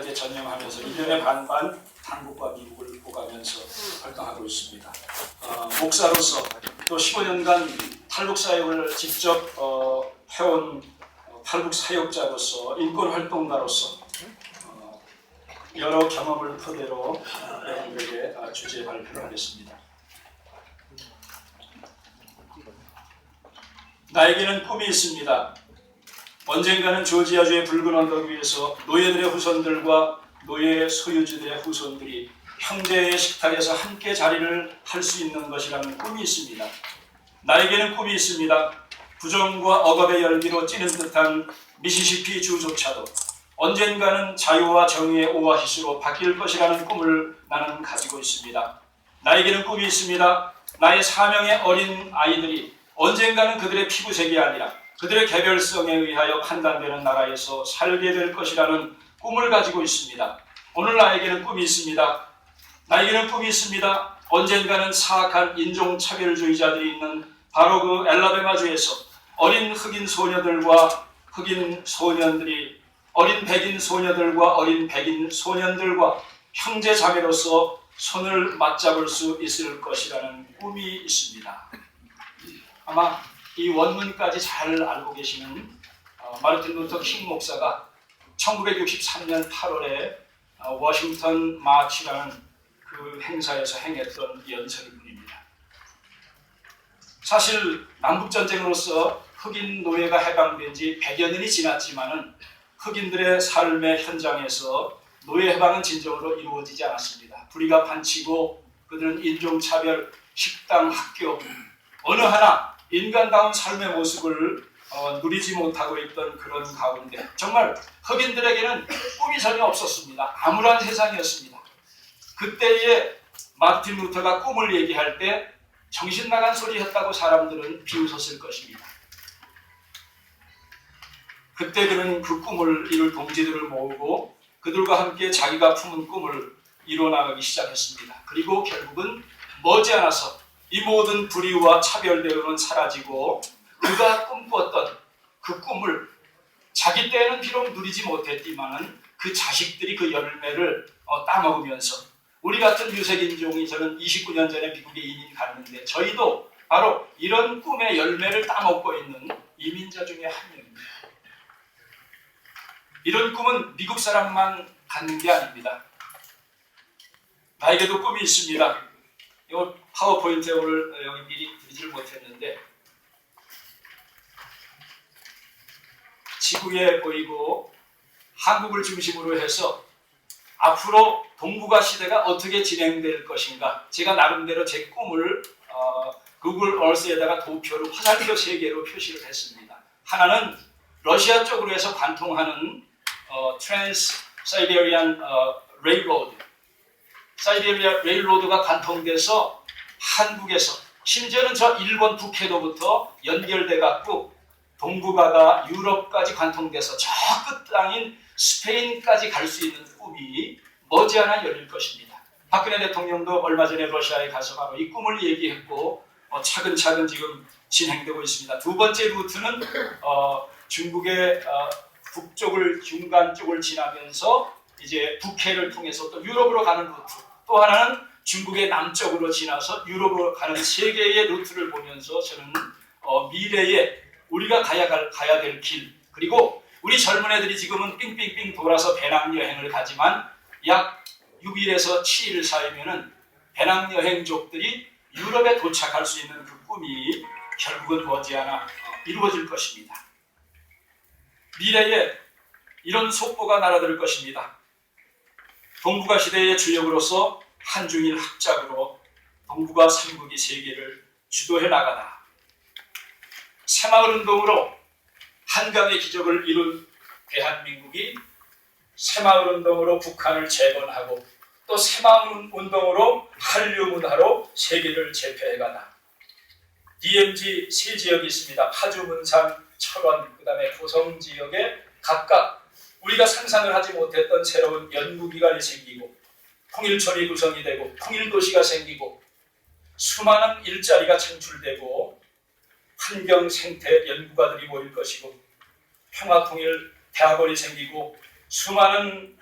사역에 전념하면서 1년에 반반 한국과 미국을 오가면서 활동하고 있습니다. 목사로서 또 15년간 탈북 사역을 직접 해온 탈북 사역자로서 인권활동가로서 여러 경험을 토대로 여러분들에게 주제 발표를 하겠습니다. 나에게는 꿈이 있습니다. 언젠가는 조지아주의 붉은 언덕 위에서 노예들의 후손들과 노예 소유주들의 후손들이 형제의 식탁에서 함께 자리를 할 수 있는 것이라는 꿈이 있습니다. 나에게는 꿈이 있습니다. 부정과 억압의 열기로 찌는 듯한 미시시피 주조차도 언젠가는 자유와 정의의 오아시스로 바뀔 것이라는 꿈을 나는 가지고 있습니다. 나에게는 꿈이 있습니다. 나의 사명의 어린 아이들이 언젠가는 그들의 피부색이 아니라 그들의 개별성에 의하여 판단되는 나라에서 살게 될 것이라는 꿈을 가지고 있습니다. 오늘 나에게는 꿈이 있습니다. 나에게는 꿈이 있습니다. 언젠가는 사악한 인종차별주의자들이 있는 바로 그 엘라베마주에서 어린 흑인 소녀들과 흑인 소년들이 어린 백인 소녀들과 어린 백인 소년들과 형제 자매로서 손을 맞잡을 수 있을 것이라는 꿈이 있습니다. 아마 이 원문까지 잘 알고 계시는 마르틴 루터 킹 목사가 1963년 8월에 워싱턴 마치라는 그 행사에서 행했던 연설문입니다. 사실 남북전쟁으로서 흑인 노예가 해방된 지 100여 년이 지났지만은 흑인들의 삶의 현장에서 노예 해방은 진정으로 이루어지지 않았습니다. 불의가 판치고 그들은 인종차별, 식당, 학교 어느 하나 인간다운 삶의 모습을 누리지 못하고 있던 그런 가운데 정말 흑인들에게는 꿈이 전혀 없었습니다. 암울한 세상이었습니다. 그때에 마르틴 루터가 꿈을 얘기할 때 정신 나간 소리였다고 사람들은 비웃었을 것입니다. 그때 그는 그 꿈을 이룰 동지들을 모으고 그들과 함께 자기가 품은 꿈을 이뤄나가기 시작했습니다. 그리고 결국은 머지않아서 이 모든 불의와 차별대우는 사라지고 그가 꿈꾸었던 그 꿈을 자기 때에는 비록 누리지 못했지만은 그 자식들이 그 열매를 따먹으면서 우리 같은 유색인종이 저는 29년 전에 미국에 이민 갔는데 저희도 바로 이런 꿈의 열매를 따먹고 있는 이민자 중에 한 명입니다. 이런 꿈은 미국 사람만 갖는 게 아닙니다. 나에게도 꿈이 있습니다. 이거 파워포인트에 오늘 여기 미리 드리질 못했는데 지구에 보이고 한국을 중심으로 해서 앞으로 동북아 시대가 어떻게 진행될 것인가 제가 나름대로 제 꿈을 구글 얼스에다가 도표로 화살표 3개로 표시를 했습니다. 하나는 러시아 쪽으로 해서 관통하는 트랜스 사이베리안 레일로드 사이베리아 레일로드가 관통돼서 한국에서 심지어는 저 일본 북해도부터 연결돼 갖고 동북아가 유럽까지 관통돼서 저 끝 땅인 스페인까지 갈 수 있는 꿈이 머지않아 열릴 것입니다. 박근혜 대통령도 얼마 전에 러시아에 가서 바로 이 꿈을 얘기했고 차근차근 지금 진행되고 있습니다. 두 번째 루트는 중국의 북쪽을 중간 쪽을 지나면서 이제 북해를 통해서 또 유럽으로 가는 루트, 또 하나는 중국의 남쪽으로 지나서 유럽으로 가는 3개의 루트를 보면서 저는 미래에 우리가 가야 될 길, 그리고 우리 젊은 애들이 지금은 삥삥삥 돌아서 배낭여행을 가지만 약 6일에서 7일 사이면은 배낭여행족들이 유럽에 도착할 수 있는 그 꿈이 결국은 머지않아 이루어질 것입니다. 미래에 이런 속보가 날아들 것입니다. 동북아 시대의 주역으로서 한중일 합작으로 동북아 3국이 세계를 주도해 나가다. 새마을운동으로 한강의 기적을 이룬 대한민국이 새마을운동으로 북한을 재건하고 또 새마을운동으로 한류문화로 세계를 제패해가다. DMZ 3지역이 있습니다. 파주, 문산, 철원, 그 다음에 고성 지역에 각각 우리가 상상을 하지 못했던 새로운 연구기관이 생기고 통일촌이 구성이 되고 통일도시가 생기고 수많은 일자리가 창출되고 환경생태 연구가들이 모일 것이고 평화통일 대학원이 생기고 수많은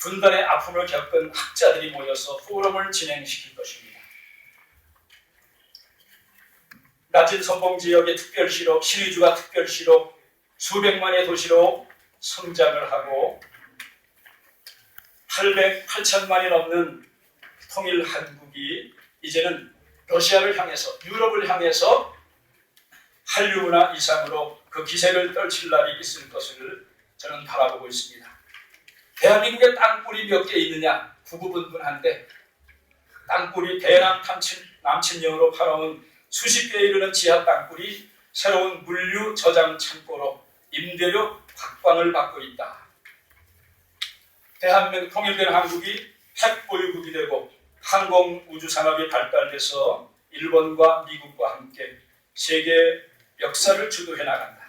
분단의 아픔을 겪은 학자들이 모여서 포럼을 진행시킬 것입니다. 낮은 선봉 지역의 특별시로, 신의주가 특별시로 수백만의 도시로 성장을 하고 8천만이 넘는 통일 한국이 이제는 러시아를 향해서, 유럽을 향해서 한류 문화 이상으로 그 기세를 떨칠 날이 있을 것을 저는 바라보고 있습니다. 대한민국에 땅굴이 몇 개 있느냐? 구구분분한데 땅굴이 대남 남침령으로 팔아온 수십 개에 이르는 지하 땅굴이 새로운 물류 저장 창고로 임대료 각광을 받고 있다. 대한민국 통일된 한국이 핵 보유국이 되고 항공 우주 산업이 발달돼서 일본과 미국과 함께 세계 역사를 주도해 나간다.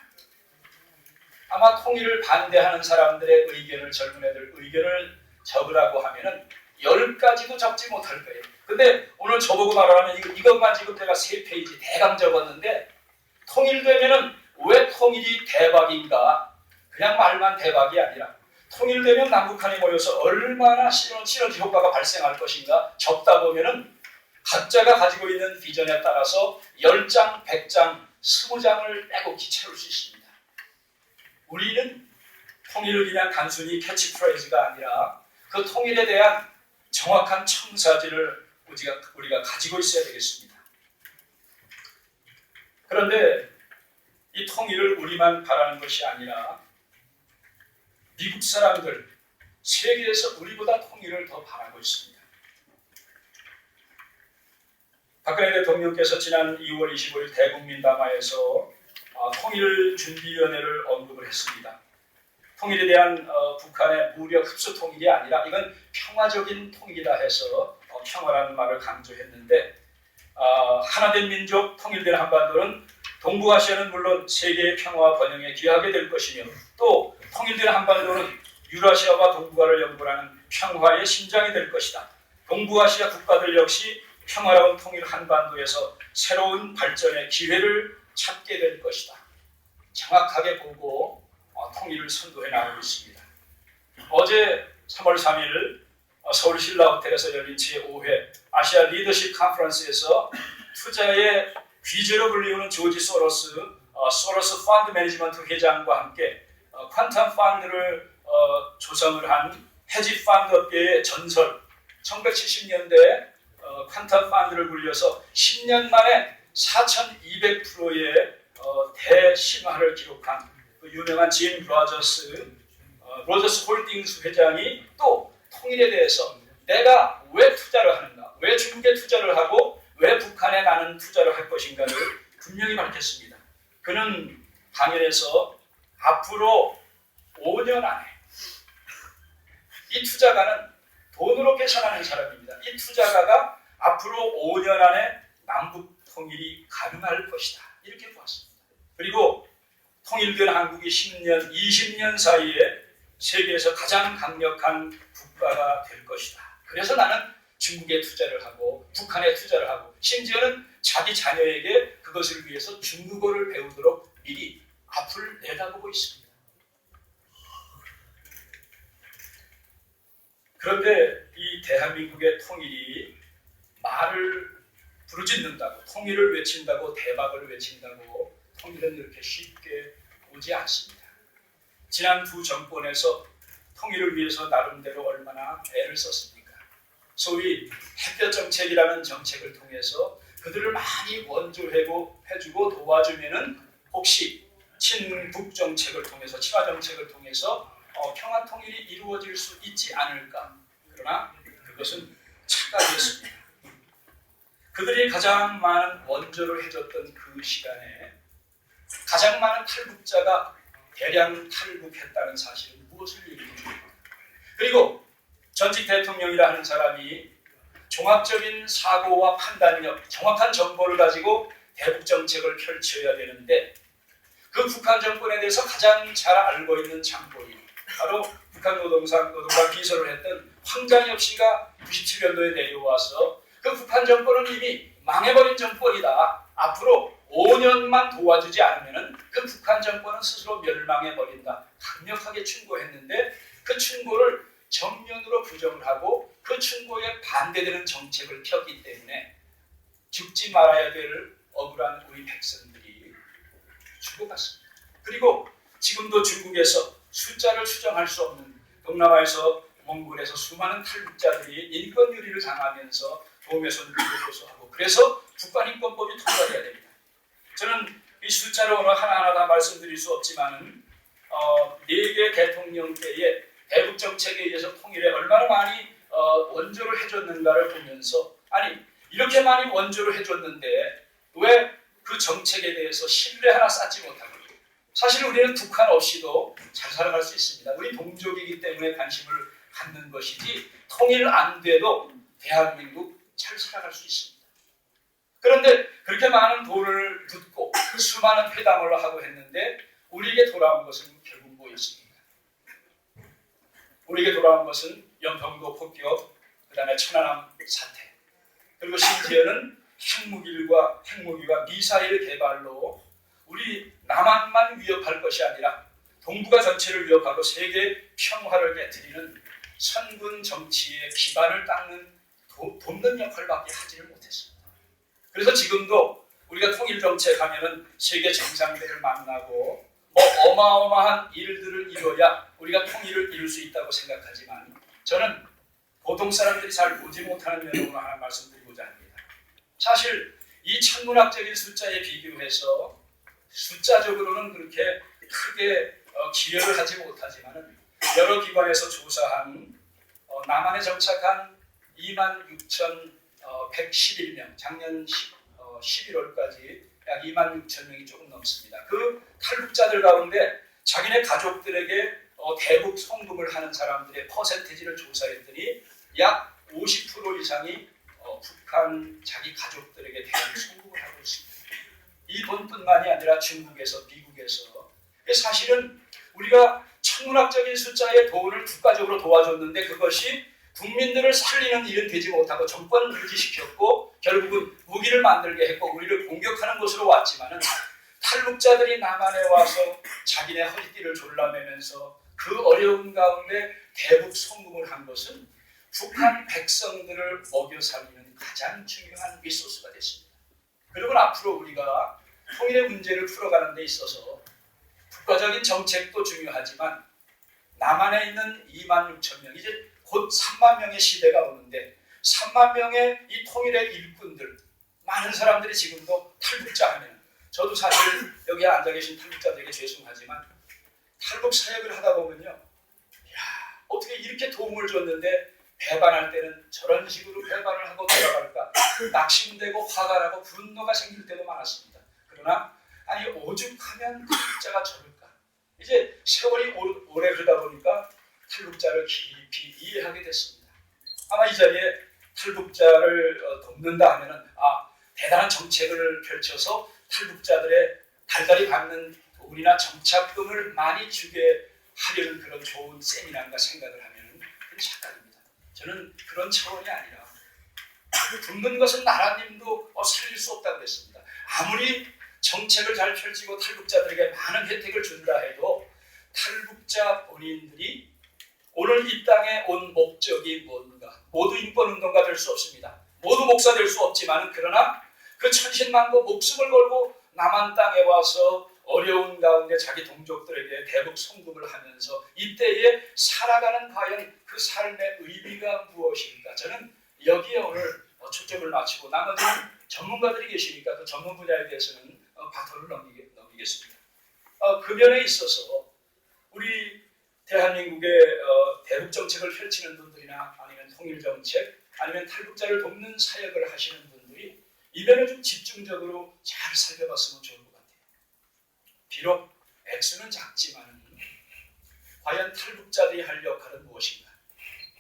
아마 통일을 반대하는 사람들의 의견을, 젊은 애들 의견을 적으라고 하면은 10가지도 적지 못할 거예요. 근데 오늘 저보고 말하면 이것만 지금 제가 3페이지 대강 적었는데, 통일되면은 왜 통일이 대박인가? 그냥 말만 대박이 아니라 통일되면 남북한이 모여서 얼마나 시너지 효과가 발생할 것인가 적다 보면은 각자가 가지고 있는 비전에 따라서 10장, 100장, 20장을 빼곡히 채울 수 있습니다. 우리는 통일을 그냥 단순히 캐치프레이즈가 아니라 그 통일에 대한 정확한 청사진을 우리가 가지고 있어야 되겠습니다. 그런데 이 통일을 우리만 바라는 것이 아니라 미국 사람들, 세계에서 우리보다 통일을 더 바라고 있습니다. 박근혜 대통령께서 지난 2월 25일 대국민담화에서 통일준비위원회를 언급을 했습니다. 통일에 대한 북한의 무력 흡수 통일이 아니라 이건 평화적인 통일이다 해서 평화라는 말을 강조했는데, 하나된 민족, 통일된 한반도는 동북아시아는 물론 세계의 평화와 번영에 기여하게 될 것이며, 또 통일된 한반도는 유라시아와 동북아를 연결하는 평화의 심장이 될 것이다. 동북아시아 국가들 역시 평화로운 통일 한반도에서 새로운 발전의 기회를 찾게 될 것이다. 정확하게 보고 통일을 선도해 나가고 있습니다. 어제 3월 3일 서울 신라호텔에서 열린 제5회 아시아 리더십 컨퍼런스에서 투자의 귀재로 불리우는 조지 소로스 펀드 매니지먼트 회장과 함께 퀀텀 펀드를 조성을 한 헤지 펀드 업계의 전설, 1970년대에 퀀텀 펀드를 굴려서 10년 만에 4200%의 대심화를 기록한 그 유명한 짐 로저스 홀딩스 회장이 또 통일에 대해서 내가 왜 투자를 하는가, 왜 중국에 투자를 하고 왜 북한에 나는 투자를 할 것인가를 분명히 밝혔습니다. 그는 강연에서 앞으로 5년 안에 이 투자가는 돈으로 계산하는 사람입니다. 이 투자가가 앞으로 5년 안에 남북 통일이 가능할 것이다. 이렇게 보았습니다. 그리고 통일된 한국이 10년, 20년 사이에 세계에서 가장 강력한 국가가 될 것이다. 그래서 나는 중국에 투자를 하고 북한에 투자를 하고 심지어는 자기 자녀에게 그것을 위해서 중국어를 배우도록 미리 앞을 내다보고 있습니다. 그런데 이 대한민국의 통일이 말을 부르짖는다고, 통일을 외친다고, 대박을 외친다고 통일은 이렇게 쉽게 오지 않습니다. 지난 두 정권에서 통일을 위해서 나름대로 얼마나 애를 썼습니까? 소위 햇볕 정책이라는 정책을 통해서 그들을 많이 원조해주고 도와주면은 혹시 친북 정책을 통해서, 친화 정책을 통해서 평화 통일이 이루어질 수 있지 않을까. 그러나 그것은 착각이었습니다. 그들이 가장 많은 원조를 해줬던 그 시간에 가장 많은 탈북자가 대량 탈북했다는 사실은 무엇을 얘기해 줍니까? 그리고 전직 대통령이라 하는 사람이 종합적인 사고와 판단력, 정확한 정보를 가지고 대북 정책을 펼쳐야 되는데 그 북한 정권에 대해서 가장 잘 알고 있는 장본인, 바로 북한 노동당 비서를 했던 황장엽 씨가 97년도에 내려와서 그 북한 정권은 이미 망해버린 정권이다. 앞으로 5년만 도와주지 않으면 그 북한 정권은 스스로 멸망해버린다. 강력하게 충고했는데 그 충고를 정면으로 부정을 하고 그 충고에 반대되는 정책을 펴기 때문에 죽지 말아야 될 억울한 우리 백성들이 죽어갔습니다. 그리고 지금도 중국에서 숫자를 추정할 수 없는 동남아에서 몽골에서 수많은 탈북자들이 인권유리를 당하면서 도움에서 누리를 호소하고 그래서 국가인권법이 통과돼야 됩니다. 저는 이 숫자로 하나하나 다 말씀드릴 수 없지만 4개 대통령 때에 대북 정책에 의해서 통일에 얼마나 많이 원조를 해줬는가를 보면서 아니 이렇게 많이 원조를 해줬는데 왜 그 정책에 대해서 신뢰 하나 쌓지 못하고 사실 우리는 북한 없이도 잘 살아갈 수 있습니다. 우리 동족이기 때문에 관심을 갖는 것이지 통일 안 돼도 대한민국 잘 살아갈 수 있습니다. 그런데 그렇게 많은 돈을 붓고 수많은 회담을 하고 했는데 우리에게 돌아온 것은 결국 뭐였습니까? 우리에게 돌아온 것은 연평도 폭격, 그 다음에 천안함 사태, 그리고 심지어는 핵무기와 미사일 개발로 우리 남한만 위협할 것이 아니라 동북아 전체를 위협하고 세계 평화를 깨뜨리는 선군 정치의 기반을 닦는 돕는 역할밖에 하지를 못했습니다. 그래서 지금도 우리가 통일 정책 하면은 세계 정상들을 만나고 어마어마한 일들을 이뤄야 우리가 통일을 이룰 수 있다고 생각하지만 저는 보통 사람들이 잘 보지 못하는 면으로 하나 말씀드리고자 합니다. 사실 이 천문학적인 숫자에 비교해서 숫자적으로는 그렇게 크게 기여를 하지 못하지만 여러 기관에서 조사한 남한에 정착한 26,111명, 작년 11월까지 약 26,000명이 조금 넘습니다. 그 탈북자들 가운데 자기네 가족들에게 대북 송금을 하는 사람들의 퍼센티지를 조사했더니 약 50% 이상이 북한 자기 가족들에게 대북 송금을 하고 있습니다. 이 돈뿐만이 아니라 중국에서 미국에서 사실은 우리가 천문학적인 숫자의 돈을 국가적으로 도와줬는데 그것이 국민들을 살리는 일은 되지 못하고 정권을 유지시켰고 결국은 무기를 만들게 했고 우리를 공격하는 곳으로 왔지만은 탈북자들이 남한에 와서 자기네 허리띠를 졸라매면서 그 어려운 가운데 대북 송금을 한 것은 북한 백성들을 먹여 살리는 가장 중요한 리소스가 됐습니다. 그리고 앞으로 우리가 통일의 문제를 풀어가는 데 있어서 국가적인 정책도 중요하지만 남한에 있는 26,000명, 이제 곧 3만 명의 시대가 오는데 3만 명의 이 통일의 일꾼들, 많은 사람들이 지금도 탈북자 하면 저도 사실 여기 앉아 계신 탈북자들에게 죄송하지만 탈북 사역을 하다 보면요, 어떻게 이렇게 도움을 줬는데 배반할 때는 저런 식으로 배반을 하고 돌아갈까 낙심되고 화가 나고 분노가 생길 때도 많았습니다. 그러나 아니 오죽하면 탈북자가 적을까? 이제 세월이 오래 흐르다 보니까 탈북자를 깊이 이해하게 됐습니다. 아마 이 자리에 탈북자를 돕는다 하면은 대단한 정책을 펼쳐서 탈북자들의 달달이 받는 돈이나 정착금을 많이 주게 하려는 그런 좋은 세미나인가 생각을 하면 그건 착각입니다. 저는 그런 차원이 아니라 돕는 것은 나라님도 살릴 수 없다고 그랬습니다. 아무리 정책을 잘 펼치고 탈북자들에게 많은 혜택을 준다 해도 탈북자 본인들이 오늘 이 땅에 온 목적이 뭔가, 모두 인권운동가 될 수 없습니다. 모두 목사 될 수 없지만 그러나 그 천신만고 목숨을 걸고 남한 땅에 와서 어려운 가운데 자기 동족들에게 대북 송금을 하면서 이때에 살아가는 과연 그 삶의 의미가 무엇일까? 저는 여기에 오늘 초점을 맞추고 나머지는 전문가들이 계시니까 그 전문 분야에 대해서는 바톤을 넘기겠습니다. 그 면에 있어서 우리 대한민국의 대북 정책을 펼치는 분들이나 아니면 통일 정책 아니면 탈북자를 돕는 사역을 하시는 분들이 이 면을 좀 집중적으로 잘 살펴봤으면 좋을 것 같아요. 비록 액수는 작지만 과연 탈북자들이 할 역할은 무엇인가?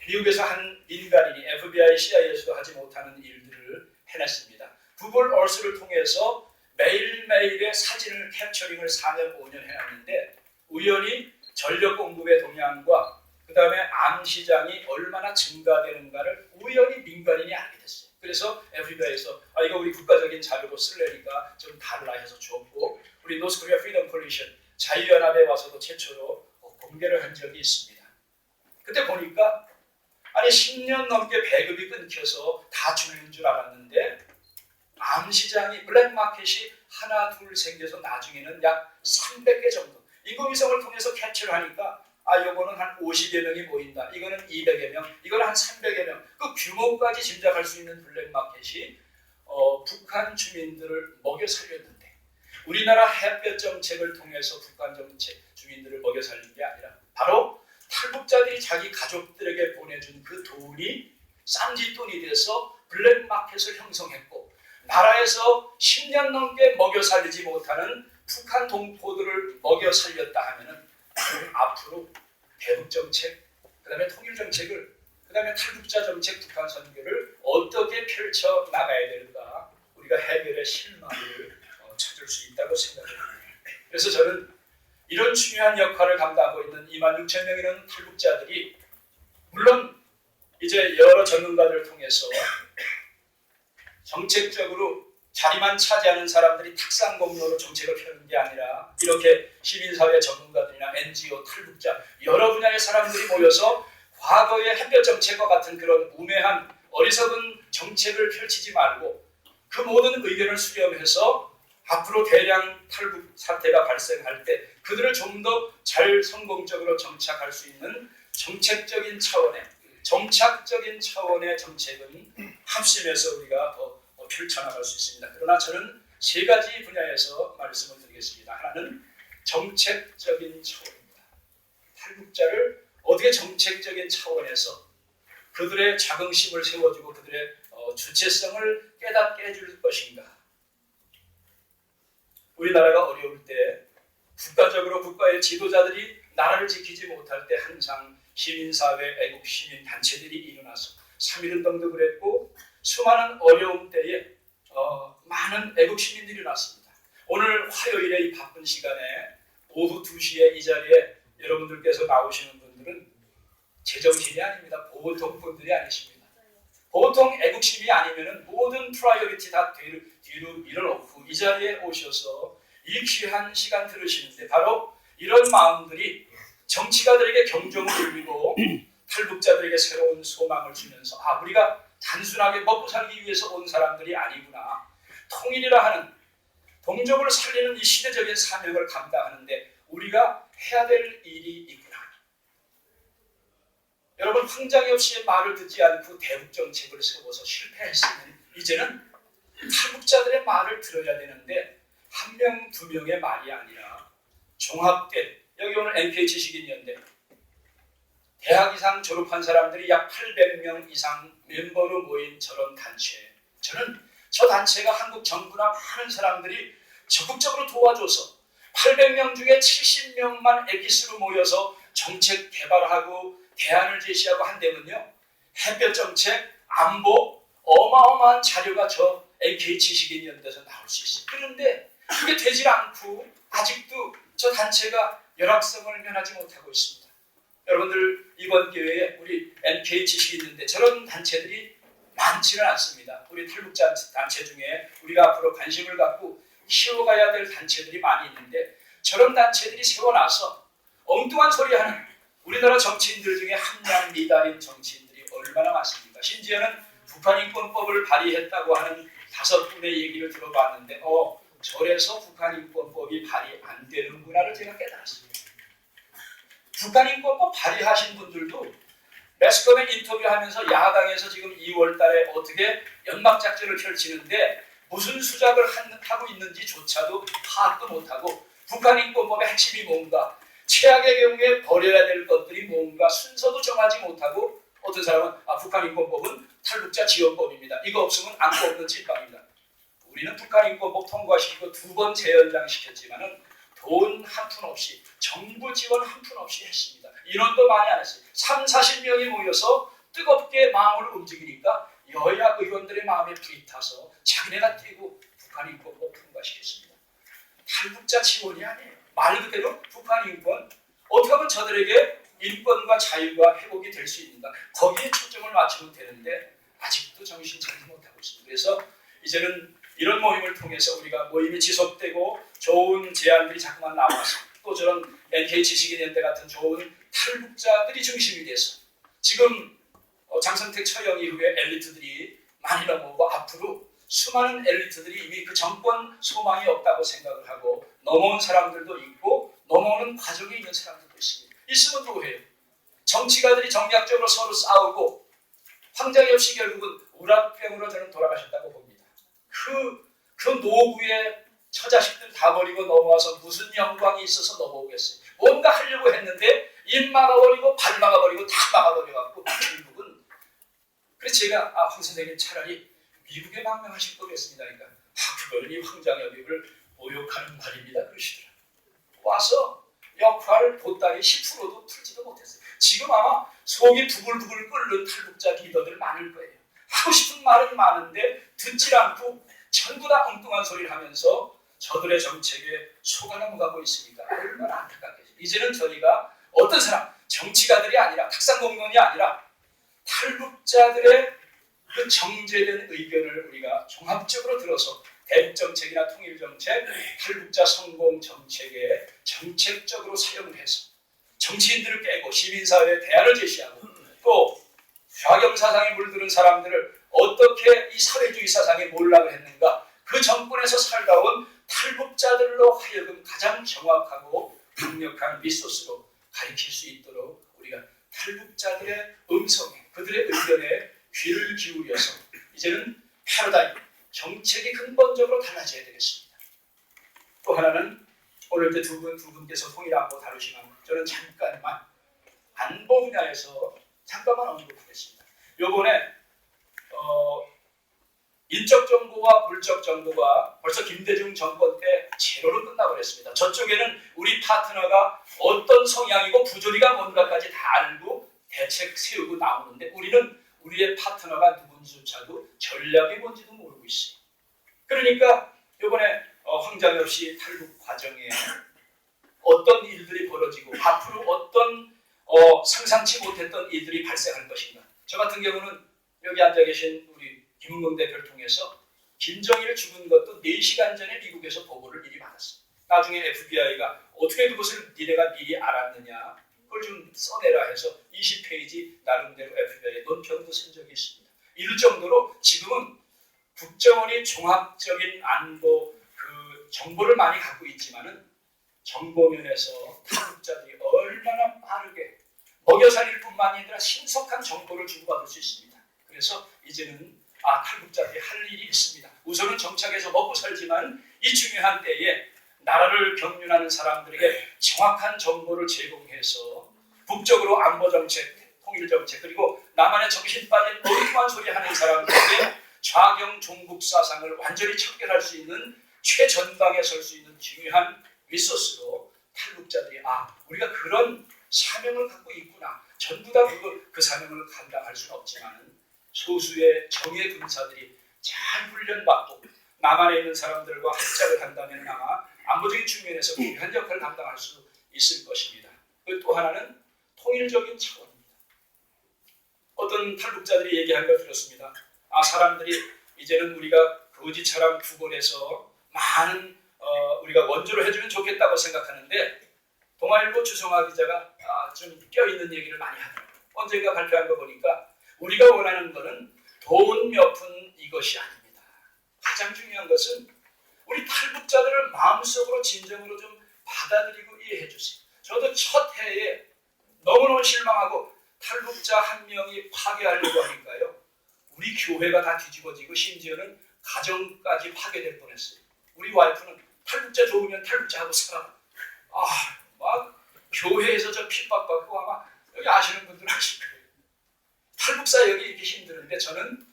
미국에서 한 민간인이 FBI, CIA에서도 하지 못하는 일들을 해냈습니다. 구글 얼스를 통해서 매일매일의 사진을 캡처링을 4년, 5년 해놨는데 우연히 전력 공급의 동향과 그 다음에 암 시장이 얼마나 증가되는가를 우연히 민간인이 알게 됐어요. 그래서 FBI에서 이거 우리 국가적인 자료로 쓸래니까 좀 달라 해서 줬고 우리 노스코리아 프리덤 콜리션 자유연합에 와서도 최초로 공개를 한 적이 있습니다. 그때 보니까 아니 10년 넘게 배급이 끊겨서 다 죽는 줄 알았는데 암시장이 블랙마켓이 하나 둘 생겨서 나중에는 약 300개 정도 인공위성을 통해서 캡처를 하니까 요거는 한 50여 명이 모인다. 이거는 200여 명, 이거는 한 300여 명. 그 규모까지 짐작할 수 있는 블랙마켓이 북한 주민들을 먹여 살렸는데 우리나라 햇볕 정책을 통해서 북한 정책 주민들을 먹여 살린 게 아니라 바로 탈북자들이 자기 가족들에게 보내준 그 돈이 쌈짓돈이 돼서 블랙마켓을 형성했고 나라에서 10년 넘게 먹여 살리지 못하는 북한 동포들을 먹여 살렸다 하면은 앞으로 대북 정책, 그다음에 통일 정책을, 그다음에 탈북자 정책, 북한 선교를 어떻게 펼쳐 나가야 될까? 우리가 해결의 실마리를 찾을 수 있다고 생각합니다. 그래서 저는 이런 중요한 역할을 감당하고 있는 26,000명이라는 탈북자들이 물론 이제 여러 전문가들을 통해서 정책적으로 자리만 차지하는 사람들이 탁상공로로 정책을 펴는 게 아니라 이렇게 시민사회 전문가들이나 NGO, 탈북자 여러 분야의 사람들이 모여서 과거의 햇볕 정책과 같은 그런 우매한 어리석은 정책을 펼치지 말고 그 모든 의견을 수렴해서 앞으로 대량 탈북 사태가 발생할 때 그들을 좀 더 잘 성공적으로 정착할 수 있는 정책적인 차원의 정착적인 차원의 정책은 합심해서 우리가 더 펼쳐나갈 수 있습니다. 그러나 저는 세 가지 분야에서 말씀을 드리겠습니다. 하나는 정책적인 차원입니다. 탈북자를 어떻게 정책적인 차원에서 그들의 자긍심을 세워주고 그들의 주체성을 깨닫게 해줄 것인가. 우리나라가 어려울 때 국가적으로 국가의 지도자들이 나라를 지키지 못할 때 항상 시민사회, 애국 시민단체들이 일어나서 3.1운동도 그랬고 수많은 어려움 때에 많은 애국 시민들이 일어났습니다. 오늘 화요일에 이 바쁜 시간에 오후 2시에 이 자리에 여러분들께서 나오시는 분들은 제정신이 아닙니다. 보통 분들이 아니십니다. 보통 애국심이 아니면 모든 프라이어리티 다 뒤로 밀어놓고 이 자리에 오셔서 이 귀한 시간 들으시는데 바로 이런 마음들이 정치가들에게 경종을 울리고 탈북자들에게 새로운 소망을 주면서 우리가 단순하게 먹고 살기 위해서 온 사람들이 아니구나. 통일이라 하는 동족을 살리는 이 시대적인 사명을 감당하는데 우리가 해야 될 일이 있구나. 여러분 황장엽 씨의 말을 듣지 않고 대북 정책을 세워서 실패했으면 이제는 탈북자들의 말을 들어야 되는데 한 명, 두 명의 말이 아니라 종합된 여기 오늘 NK지식인연대 대학 이상 졸업한 사람들이 약 800명 이상 멤버로 모인 저런 단체 저는 저 단체가 한국 정부나 많은 사람들이 적극적으로 도와줘서 800명 중에 70명만 엑기스로 모여서 정책 개발하고 대안을 제시하고 한다면요 햇볕 정책, 안보 어마어마한 자료가 저 NK지식인연대에서 나올 수 있어요. 그런데 그게 되질 않고 아직도 저 단체가 열악성을 면하지 못하고 있습니다. 여러분들 이번 기회에 우리 NK지식인연대 저런 단체들이 많지는 않습니다. 우리 탈북자 단체 중에 우리가 앞으로 관심을 갖고 키워가야 될 단체들이 많이 있는데 저런 단체들이 세워놔서 엉뚱한 소리하는 우리나라 정치인들 중에 함량 미달인 정치인들이 얼마나 많습니까? 심지어는 북한인권법을 발의했다고 하는 5분의 얘기를 들어봤는데 저래서 북한인권법이 발의 안 되는구나를 제가 깨달았습니다. 북한인권법 발의하신 분들도 매스컴에 인터뷰하면서 야당에서 지금 2월 달에 어떻게 연막작전을 펼치는데 무슨 수작을 하고 있는지조차도 파악도 못하고 북한인권법의 핵심이 뭔가 최악의 경우에 버려야 될 것들이 뭔가 순서도 정하지 못하고 어떤 사람은 북한인권법은 탈북자 지원법입니다. 이거 없으면 안고 없는 찐빵입니다. 우리는 북한인권법 통과시키고 2번 재연장시켰지만은 돈 한 푼 없이 정부 지원 한 푼 없이 했습니다. 인원도 많이 안 했어요. 3, 40명이 모여서 뜨겁게 마음을 움직이니까 여야 의원들의 마음에 불이 타서 자기네가 뛰고 북한인권법 통과시켰습니다. 탈북자 지원이 아니에요. 말 그대로 북한인권 어떻게 하면 저들에게 인권과 자유가 회복이 될 수 있는가 거기에 초점을 맞추면 되는데 아직도 정신 차리지 못하고 있습니다. 그래서 이제는 이런 모임을 통해서 우리가 모임이 지속되고 좋은 제안들이 자꾸만 나와서 또 저런 NK지식인연대 같은 좋은 탈북자들이 중심이 돼서 지금 장성택 처형 이후에 엘리트들이 많이 넘어오고 앞으로 수많은 엘리트들이 이미 그 정권 소망이 없다고 생각을 하고 넘어온 사람들도 있고 넘어오는 과정에 있는 사람들도 있습니다. 있으면 또 해요. 정치가들이 정략적으로 서로 싸우고 황장엽 씨 결국은 우라병으로 저는 돌아가셨다고 봅니다. 그 노구의 처자식들 다 버리고 넘어와서 무슨 영광이 있어서 넘어오겠어요. 뭔가 하려고 했는데 입 막아버리고 발 막아버리고 다 막아버려갖고 결국은 그래서 제가 황 선생님 차라리 미국에 망명하실 거겠습니다. 그러니까 그걸 이 황장엽을 모욕하는 말입니다. 그러시더라고요. 와서 역할 보따리 10%도 풀지도 못했어요. 지금 아마 속이 부글부글 끓는 탈북자 리더들 많을 거예요. 하고 싶은 말은 많은데 듣질 않고 전부 다 엉뚱한 소리를 하면서 저들의 정책에 속아 넘어가고 있으니까 얼마나 안타깝겠어요. 이제는 저희가 어떤 사람, 정치가들이 아니라 탁상공론이 아니라 탈북자들의 그 정제된 의견을 우리가 종합적으로 들어서 대북정책이나 통일정책, 탈북자 성공 정책에 정책적으로 사용을 해서 정치인들을 깨고 시민사회에 대안을 제시하고 또 좌경사상에 물들은 사람들을 어떻게 이 사회주의 사상에 몰락을 했는가, 그 정권에서 살다온 탈북자들로 하여금 가장 정확하고 강력한 리소스로 가르칠 수 있도록 우리가 탈북자들의 음성에, 그들의 의견에 귀를 기울여서 이제는 패러다임, 정책이 근본적으로 달라져야 되겠습니다. 또 하나는 오늘 이제 두 분께서 통일안보 다루시면 저는 잠깐만 안보 분야에서 잠깐만 언급하겠습니다. 요번에 인적 정보와 물적 정보가 벌써 김대중 정권 때 제로로 끝나버렸습니다. 저쪽에는 우리 파트너가 어떤 성향이고 부조리가 뭔가까지 다 알고 대책 세우고 나오는데 우리는 우리의 파트너가 누군지조차도 전략이 뭔지도 모르고 있어요. 그러니까 이번에 황장엽 씨 탈북 과정에 어떤 일들이 벌어지고 앞으로 어떤 상상치 못했던 일들이 발생할 것인가. 저 같은 경우는 여기 앉아 계신 우리 김은경 대표를 통해서 김정일 죽은 것도 4시간 전에 미국에서 보고를 미리 받았어요. 나중에 FBI가 어떻게 그것을 니네가 미리 알았느냐, 그걸 좀 써내라 해서 20페이지 나름대로 FBI에 논평도 쓴 적이 있습니다. 이럴 정도로 지금은 국정원이 종합적인 안보 그 정보를 많이 갖고 있지만은 정보면에서 탈북자들이 얼마나 빠르게 먹여살릴 뿐만이 아니라 신속한 정보를 주고받을 수 있습니다. 그래서 이제는 탈북자들이 할 일이 있습니다. 우선은 정착해서 먹고 살지만 이 중요한 때에 나라를 경륜하는 사람들에게 정확한 정보를 제공해서 북적으로 안보정책, 통일정책, 그리고 나만의 정신 빠진 엉뚱한 소리 하는 사람들에게 좌경 종북 사상을 완전히 척결할 수 있는 최전방에 설 수 있는 중요한 리소스로 탈북자들이 우리가 그런 사명을 갖고 있구나. 전부 다 그 사명을 감당할 수는 없지만 소수의 정예 군사들이 잘 훈련받고 남한에 있는 사람들과 합작을 한다면 아마 안보적인 측면에서 중요한 역할을 감당할 수 있을 것입니다. 또 하나는 통일적인 차원입니다. 어떤 탈북자들이 얘기한 걸 들었습니다. 사람들이 이제는 우리가 거지처럼 구걸해서 많은 우리가 원조를 해주면 좋겠다고 생각하는데 동아일보 주성화 기자가 좀 껴있는 얘기를 많이 하더라고요. 언젠가 발표한 거 보니까 우리가 원하는 것은 돈 몇 푼 이것이 아닙니다. 가장 중요한 것은 우리 탈북자들을 마음속으로 진정으로 좀 받아들이고 이해해 주세요. 저도 첫 해에 너무너무 실망하고 탈북자 한 명이 파괴하려고 하니까요. 우리 교회가 다 뒤집어지고 심지어는 가정까지 파괴될 뻔했어요. 우리 와이프는 탈북자 좋으면 탈북자하고 살아. 막 교회에서 저 핍박받고 아마 여기 아시는 분들 아실 거예요. 탈북자 여기 이렇게 힘드는데 저는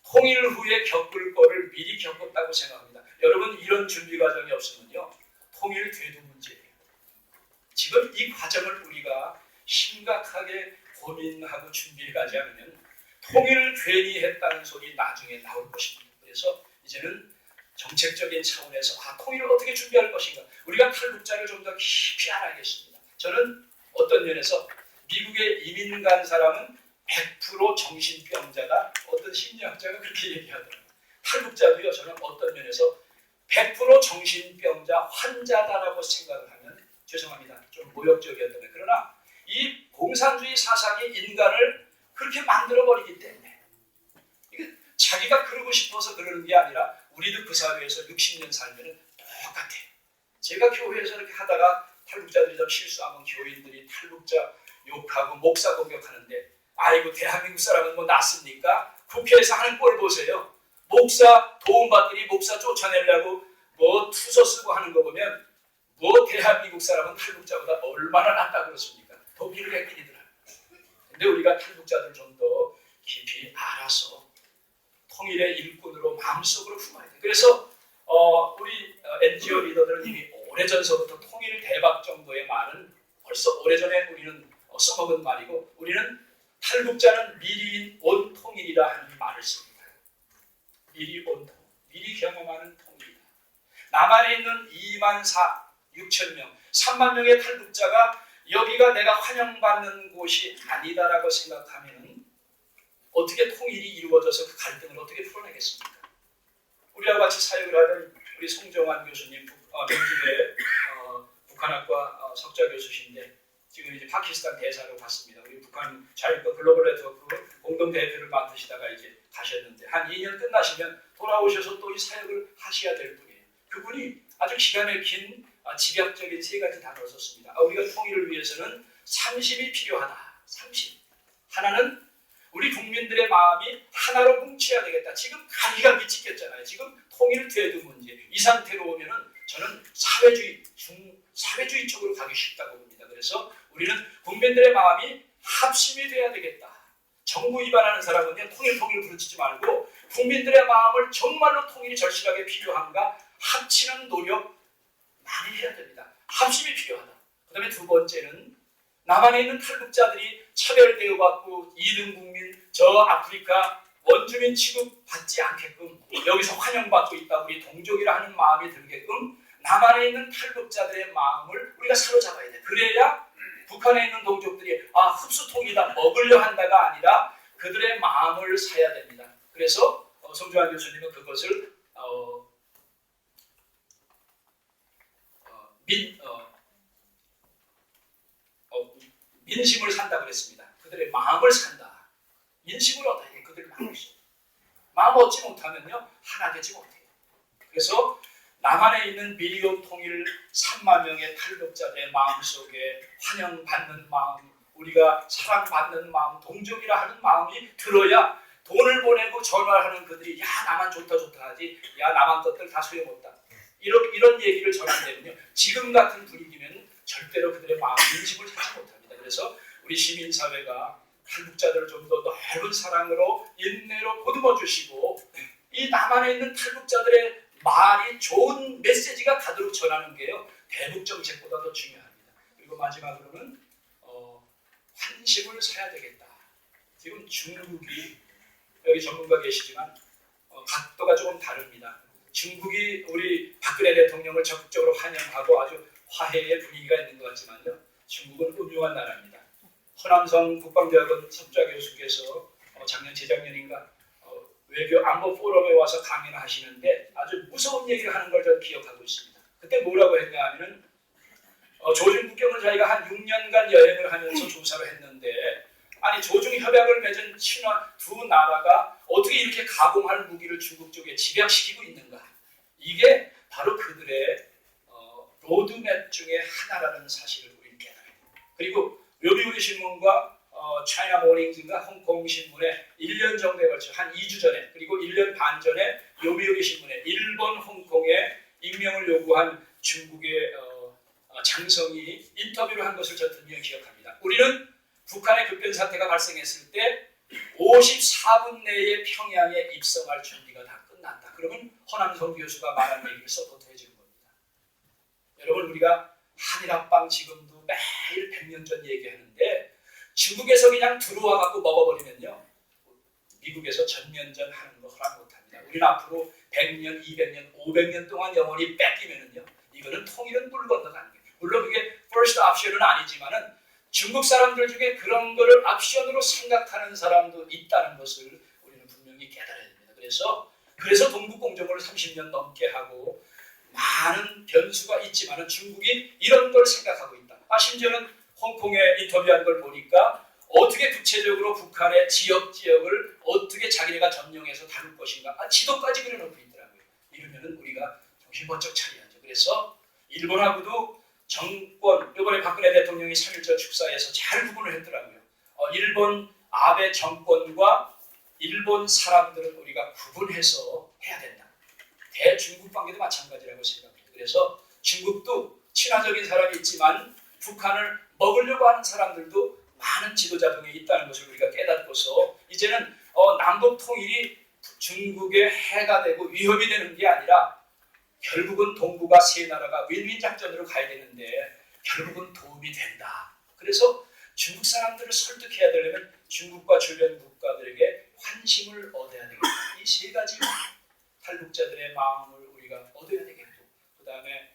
통일 후에 겪을 거를 미리 겪었다고 생각합니다. 여러분 이런 준비 과정이 없으면요. 통일 돼도 문제예요. 지금 이 과정을 우리가 심각하게 고민하고 준비해 가지 않으면 통일을 괜히 했다는 소리 나중에 나올 것입니다. 그래서 이제는 정책적인 차원에서 통일을 어떻게 준비할 것인가. 우리가 탈북자를 좀 더 깊이 알아야겠습니다. 저는 어떤 면에서 미국에 이민 간 사람은 100% 정신병자다. 어떤 심리학자가 그렇게 얘기하더라고요. 탈북자도요. 저는 어떤 면에서 100% 정신병자 환자다라고 생각을 하면 죄송합니다. 좀 모욕적이었다면 그러나 이 공산주의 사상이 인간을 그렇게 만들어버리기 때문에 이게 자기가 그러고 싶어서 그러는 게 아니라 우리도 그 사회에서 60년 살면 똑같아요. 제가 교회에서 이렇게 하다가 탈북자들이 좀 실수하면 교인들이 탈북자 욕하고 목사 공격하는데 아이고 대한민국 사람은 뭐 낫습니까? 국회에서 하는 꼴 보세요. 목사 도움받더니 목사 쫓아내려고 뭐 투서 쓰고 하는 거 보면 뭐 대한민국 사람은 탈북자보다 얼마나 낫다 그렇습니까? 더 밀객끼리더라. 근데 우리가 탈북자들 좀 더 깊이 알아서 통일의 일꾼으로 마음속으로 품어야 돼. 그래서 우리 NGO 리더들은 이미 오래전서부터 통일 대박 정도의 말은 벌써 오래전에 우리는 써먹은 말이고 우리는 탈북자는 미리 온 통일이라 하는 말을 씁니다. 미리 온 통일, 미리 경험하는 통일이다. 남한에 있는 2만 6천 명, 3만 명의 탈북자가 여기가 내가 환영받는 곳이 아니다라고 생각하면 어떻게 통일이 이루어져서 그 갈등을 어떻게 풀어내겠습니까? 우리와 같이 사역을 하던 우리 송정환 교수님, 명지대 북한학과 석좌 교수신데 지금 이제 파키스탄 대사로 갔습니다. 우리 북한 자유권 글로벌 네트워크 공동 대표를 맡으시다가 이제 가셨는데 한 2년 끝나시면 돌아오셔서 또 이 사역을 하셔야 될 분이에요. 그분이 아주 기가 막힌 집약적인 세 가지 단어를 썼습니다. 우리가 통일을 위해서는 30이 필요하다. 30. 하나는 우리 국민들의 마음이 하나로 뭉쳐야 되겠다. 지금 가기가 미치겠잖아요. 지금 통일 대두 문제. 이 상태로 오면은 저는 사회주의 쪽으로 가기 쉽다고 봅니다. 그래서 우리는 국민들의 마음이 합심이 돼야 되겠다. 정부 위반하는 사람은요, 통일 부르치지 말고 국민들의 마음을 정말로 통일이 절실하게 필요한가 합치는 노력 많이 해야 됩니다. 합심이 필요하다. 그 다음에 두 번째는 남한에 있는 탈북자들이 차별 대우받고 2등 국민, 저 아프리카 원주민 취급받지 않게끔 여기서 환영받고 있다. 우리 동족이라 하는 마음이 들게끔 남한에 있는 탈북자들의 마음을 우리가 사로잡아야 돼. 그래야 북한에 있는 동족들이 흡수통이다 먹으려 한다가 아니라 그들의 마음을 사야 됩니다. 그래서 송정환 교수님은 그것을 민심을 산다 그랬습니다. 그들의 마음을 산다. 민심을 얻어야 돼. 그들의 마음 얻지 못하면요 하나 되지 못해요. 그래서 남한에 있는 미리온 통일 3만 명의 탈북자들의 마음속에 환영받는 마음, 우리가 사랑받는 마음, 동족이라 하는 마음이 들어야 돈을 보내고 전화하는 그들이 야 나만 좋다 하지 야 나만 것들 다 소용없다. 이런 얘기를 전한다면요. 지금 같은 분위기면 절대로 그들의 마음 민심을 사지 못합니다. 그래서 우리 시민사회가 탈북자들을 좀 더 넓은 사랑으로 인내로 보듬어 주시고 이 남한에 있는 탈북자들의 말이 좋은 메시지가 가도록 전하는 게요. 대북 정책보다 더 중요합니다. 그리고 마지막으로는 환심을 사야 되겠다. 지금 중국이 여기 전문가 계시지만 각도가 조금 다릅니다. 중국이 우리 박근혜 대통령을 적극적으로 환영하고 아주 화해의 분위기가 있는 것 같지만요. 중국은 음흉한 나라입니다. 허남성 국방대학원 석좌 교수께서 작년 재작년인가 외교 안보 포럼에 와서 강연을 하시는데 아주 무서운 얘기를 하는 걸 저는 기억하고 있습니다. 그때 뭐라고 했냐 하면은 조중 국경을 저희가 한 6년간 여행을 하면서 조사를 했는데 아니 조중 협약을 맺은 친화 두 나라가 어떻게 이렇게 가공할 무기를 중국 쪽에 집약시키고 있는가. 이게 바로 그들의 로드맵 중에 하나라는 사실을 우리는 깨달아야 됩니다. 그리고 요미우리 신문과 차이나 모닝인가 홍콩 신문에 1년 정도에 걸쳐 한 2주 전에 그리고 1년 반 전에 요미우리 신문에 일본 홍콩에 임명을 요구한 중국의 장성이 인터뷰를 한 것을 저는 분명히 기억합니다. 우리는 북한의 급변 사태가 발생했을 때 54분 내에 평양에 입성할 준비가 다 끝났다. 그러면 허남성 교수가 말한 얘기를 서포트해 주는 겁니다. 여러분 우리가 한일합방 지금도 매일 100년 전 얘기하는데 중국에서 그냥 들어와 갖고 먹어버리면요. 미국에서 전면전 하는 거 허락 못합니다. 우리는 앞으로 100년, 200년, 500년 동안 영원히 뺏기면은요. 이거는 통일은 물 건너가는 거예요. 물론 그게 first option은 아니지만은 중국 사람들 중에 그런 거를 옵션으로 생각하는 사람도 있다는 것을 우리는 분명히 깨달아야 됩니다. 그래서 동북공정을 30년 넘게 하고 많은 변수가 있지만은 중국이 이런 걸 생각하고 있다. 심지어는 홍콩에 인터뷰한 걸 보니까 어떻게 구체적으로 북한의 지역을 어떻게 자기네가 점령해서 다룰 것인가 지도까지 그려놓고 있더라고요. 이러면은 우리가 정신 번쩍 차려야죠. 그래서 일본하고도 정권, 이번에 박근혜 대통령이 3.1절 축사에서 잘 구분을 했더라고요. 일본 아베 정권과 일본 사람들은 우리가 구분해서 해야 된다. 대중국 관계도 마찬가지라고 생각해요. 그래서 중국도 친화적인 사람이 있지만 북한을 먹으려고 하는 사람들도 많은 지도자 중에 있다는 것을 우리가 깨닫고서 이제는 남북 통일이 중국의 해가 되고 위협이 되는 게 아니라 결국은 동북아 세 나라가 윈윈 작전으로 가야 되는데 결국은 도움이 된다. 그래서 중국 사람들을 설득해야 되려면 중국과 주변 국가들에게 환심을 얻어야 되겠다. 이 세 가지 탈북자들의 마음을 우리가 얻어야 되겠고, 그 다음에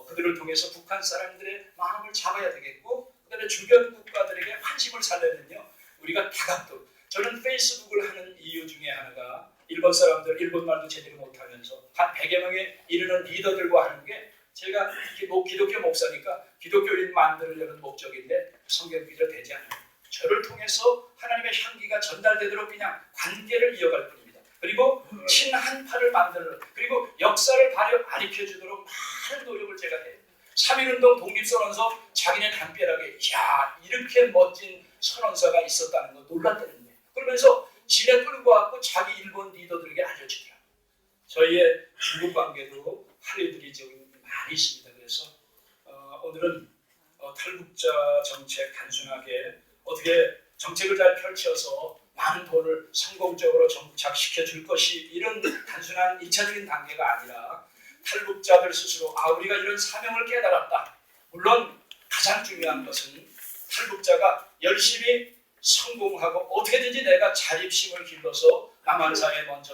그들을 통해서 북한 사람들의 마음을 잡아야 되겠고, 그 다음에 주변 국가들에게 환심을 살려면요, 우리가 다각도. 저는 페이스북을 하는 이유 중에 하나가 일본 사람들 일본말도 제대로 못하면서 한 100여 명에 이르는 리더들과 하는 게 제가 기독교 목사니까 기독교인 만들려는 목적인데 성경기절 되지 않아요. 저를 통해서 하나님의 향기가 전달되도록 그냥 관계를 이어갈 뿐입니다. 그리고 친한파를 만들어 그리고 역사를 가르쳐주도록 많은 노력을 제가 해요. 3.1운동 독립선언서 자기네 담벼락에 이야 이렇게 멋진 선언서가 있었다는 거 놀랐다는 거예요. 그러면서 지네 끌고 왔고 자기 일본 리더들에게 알려주더라고요. 저희의 중국 관계도 할 일들이 좀 많이 있습니다. 그래서 오늘은 탈북자 정책 단순하게 어떻게 정책을 잘 펼쳐서 많은 돈을 성공적으로 정착시켜 줄 것이 이런 단순한 1차적인 단계가 아니라 탈북자들 스스로 우리가 이런 사명을 깨달았다. 물론 가장 중요한 것은 탈북자가 열심히 성공하고 어떻게든지 내가 자립심을 길러서 남한사에 먼저